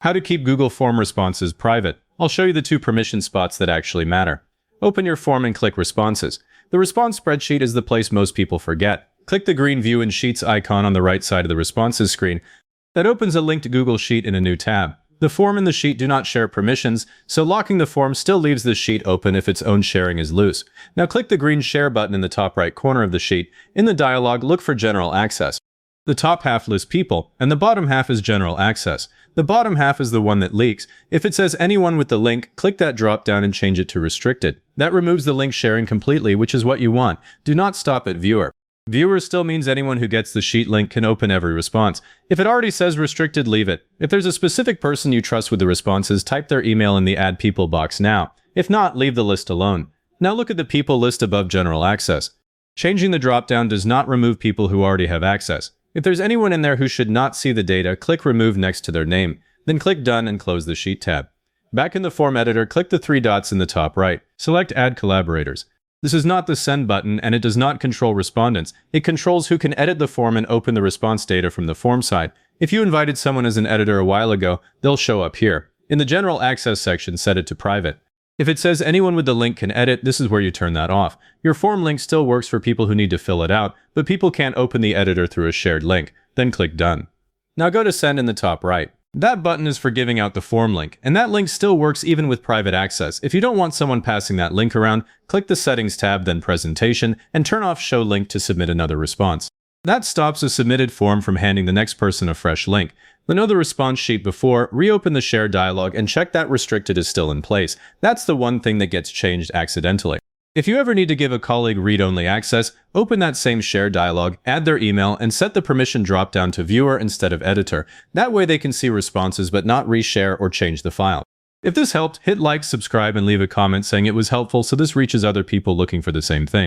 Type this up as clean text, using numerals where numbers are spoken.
How to keep Google Form responses private. I'll show you the two permission spots that actually matter. Open your form and click Responses. The response spreadsheet is the place most people forget. Click the green View in Sheets icon on the right side of the Responses screen. That opens a linked Google Sheet in a new tab. The form and the sheet do not share permissions, so locking the form still leaves the sheet open if its own sharing is loose. Now click the green Share button in the top right corner of the sheet. In the dialog, look for General Access. The top half lists people, and the bottom half is General Access. The bottom half is the one that leaks. If it says anyone with the link, click that drop down and change it to Restricted. That removes the link sharing completely, which is what you want. Do not stop at Viewer. Viewer still means anyone who gets the sheet link can open every response. If it already says restricted, leave it. If there's a specific person you trust with the responses, type their email in the Add People box now. If not, leave the list alone. Now look at the people list above General Access. Changing the drop-down does not remove people who already have access. If there's anyone in there who should not see the data, click Remove next to their name. Then click Done and close the Sheet tab. Back in the form editor, click the three dots in the top right. Select Add Collaborators. This is not the Send button, and it does not control respondents. It controls who can edit the form and open the response data from the form side. If you invited someone as an editor a while ago, they'll show up here. In the General Access section, set it to Private. If it says anyone with the link can edit, this is where you turn that off. Your form link still works for people who need to fill it out, but people can't open the editor through a shared link. Then click Done. Now go to Send in the top right. That button is for giving out the form link, and that link still works even with private access. If you don't want someone passing that link around, click the Settings tab, then Presentation, and turn off Show Link to submit another response. That stops a submitted form from handing the next person a fresh link. Know the response sheet before, reopen the Share dialog, and check that Restricted is still in place. That's the one thing that gets changed accidentally. If you ever need to give a colleague read-only access, open that same Share dialog, add their email, and set the permission drop-down to Viewer instead of Editor. That way they can see responses but not reshare or change the file. If this helped, hit like, subscribe, and leave a comment saying it was helpful so this reaches other people looking for the same thing.